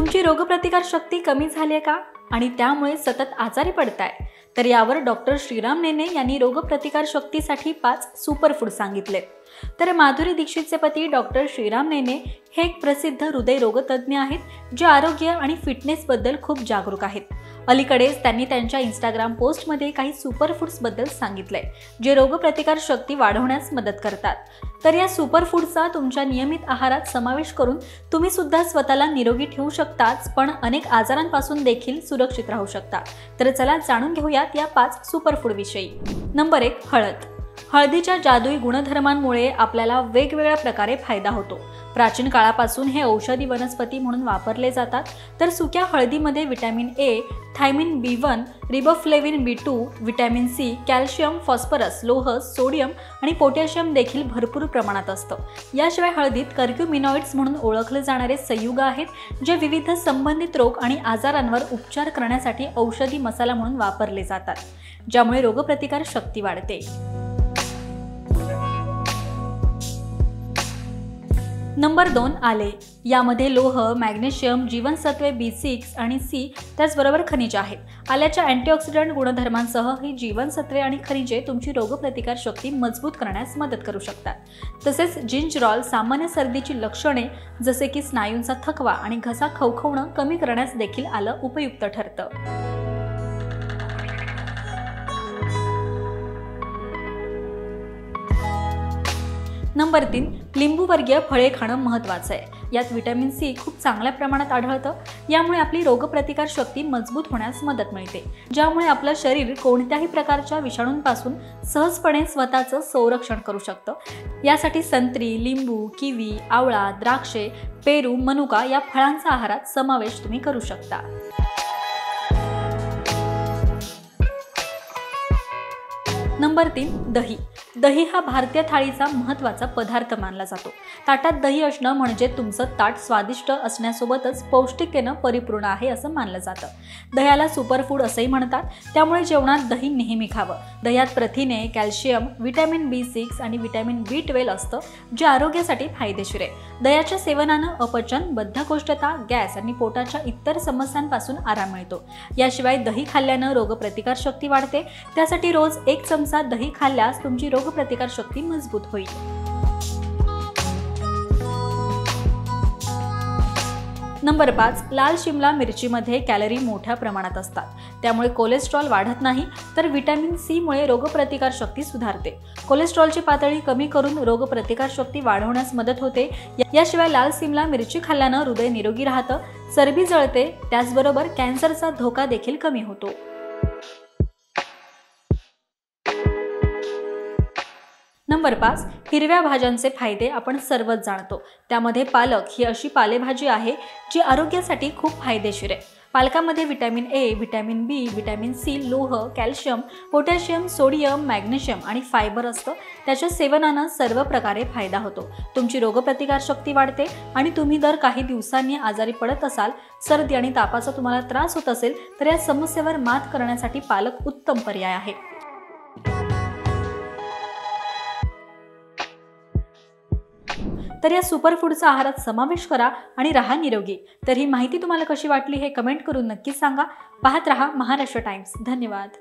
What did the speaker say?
तुमची रोगप्रतिकार शक्ती कमी झाली आहे का आणि त्यामुळे सतत आजारी पडताय? तर यावर डॉक्टर श्रीराम नेने यांनी रोगप्रतिकार शक्तीसाठी 5 सुपरफूड सांगितले। तर माधुरी दीक्षितचे पती डॉक्टर श्रीराम नेने हे एक प्रसिद्ध हृदयरोगतज्ञ आहेत, जे आरोग्य आणि फिटनेस बद्दल खूप जागरूक आहेत। अलीकडेच त्यांनी त्यांच्या इंस्टाग्राम पोस्टमध्ये काही सुपरफूड्स बद्दल सांगितले, जे रोगप्रतिकार शक्ती वाढवण्यास मदत करतात। तर या सुपरफूडचा तुमच्या नियमित आहारात समावेश करून तुम्ही सुद्धा स्वतःला निरोगी ठेवू शकताच, पण अनेक आजारांपासून देखील सुरक्षित राहू शकता। तर चला जाणून घेऊयात या 5 सुपरफूड विषयी। नंबर 1, हळद। हळदीच्या जादुई गुणधर्मांमुळे आपल्याला वेगवेगळ्या प्रकारे फायदा होतो। प्राचीन काळापासून हे औषधी वनस्पती म्हणून वापरले जातात। तर सुक्या हळदीमध्ये vitamin A, thiamine B1, riboflavin B2, vitamin C, calcium, phosphorus, लोह, सोडियम आणि पोटॅशियम देखील भरपूर प्रमाणात असतं। याशिवाय हळदीत कर्क्युमिनॉइड्स म्हणून ओळखले जाणारे संयुग आहेत, जे विविध संबंधित रोग आणि आजारांवर उपचार करण्यासाठी औषधी मसाला म्हणून वापरले जातात, ज्यामुळे रोगप्रतिकार शक्ती वाढते। नंबर 2, आले। यामध्ये लोह, मॅग्नेशियम, जीवनसत्वे B6 आणि C त्याचबरोबर खनिजे आहेत। आल्याच्या अँटीऑक्सिडंट गुणधर्मांसह ही जीवनसत्वे आणि खनिजे तुमची रोगप्रतिकार शक्ती मजबूत करण्यास मदत करू शकतात। तसेच जिंजरॉल सामान्य सर्दीची लक्षणे जसे की स्नायूंचा थकवा आणि घसा खवखवणं कमी करण्यास देखील आलं उपयुक्त ठरतं। नंबर 3, लिंबूवर्गीय फळे खाणं महत्त्वाचं आहे। यात व्हिटॅमिन सी खूप चांगल्या प्रमाणात आढळतं। यामुळे आपली रोगप्रतिकार शक्ती मजबूत होण्यास मदत मिळते, ज्यामुळे आपलं शरीर कोणत्याही प्रकारच्या विषाणूंपासून सहजपणे स्वतःचं संरक्षण करू शकतं। यासाठी संत्री, लिंबू, किवी, आवळा, द्राक्षे, पेरू, मनुका या फळांचा आहारात समावेश तुम्ही करू शकता। नंबर 3, दही। दही हा भारतीय थाळीचा महत्त्वाचा पदार्थ मानला जातो। ताटात दही असणं म्हणजे तुमचं ताट स्वादिष्ट असण्यासोबतच पौष्टिकतेनं परिपूर्ण आहे असं मानलं जातं। दह्याला सुपरफूड असंही म्हणतात, त्यामुळे जेवणात दही नेहमी खावं। दह्यात प्रथिने, कॅल्शियम, व्हिटॅमिन B6 आणि व्हिटॅमिन B12 असतं, जे आरोग्यासाठी फायदेशीर आहे। दह्याच्या सेवनानं अपचन, बद्धकोष्ठता, गॅस आणि पोटाच्या इतर समस्यांपासून आराम मिळतो। याशिवाय दही खाल्ल्यानं रोगप्रतिकार शक्ती वाढते। त्यासाठी रोज 1 चमचा दही खाल्ल्यास तुमची रोगप्रतिकार शक्ती मजबूत होईल। नंबर 5, लाल शिमला मिरचीमध्ये कॅलरी मोठ्या प्रमाणात असतात, त्यामुळे कोलेस्ट्रॉल वाढत नाही। तर व्हिटॅमिन सी मुळे रोगप्रतिकार शक्ती सुधारते। कोलेस्ट्रॉलची पातळी कमी करून रोगप्रतिकार शक्ती वाढवण्यास मदत होते। याशिवाय लाल शिमला मिरची खाल्ल्यानं हृदय निरोगी राहतं, चरबी जळते, त्याचबरोबर कॅन्सरचा धोका देखील कमी होतो। नंबर 5, हिरव्या भाज्यांचे फायदे आपण सर्वच जाणतो। त्यामध्ये पालक ही अशी पालेभाजी आहे जी आरोग्यासाठी खूप फायदेशीर आहे। पालकामध्ये vitamin A, vitamin B, vitamin C, लोह, कॅल्शियम, पोटॅशियम, सोडियम, मॅग्नेशियम आणि फायबर असतं। त्याच्या सेवनानं सर्व प्रकारे फायदा होतो। तुमची रोगप्रतिकार शक्ती वाढते आणि तुम्ही जर काही दिवसांनी आजारी पडत असाल, सर्दी आणि तापाचा तुम्हाला त्रास होत असेल, तर या समस्येवर मात करण्यासाठी पालक उत्तम पर्याय आहे। तर या सुपरफूडचा आहारात समावेश करा आणि राहा निरोगी। तर ही माहिती तुम्हाला कशी वाटली हे कमेंट करून नक्की सांगा। पाहत रहा महाराष्ट्र टाइम्स। धन्यवाद।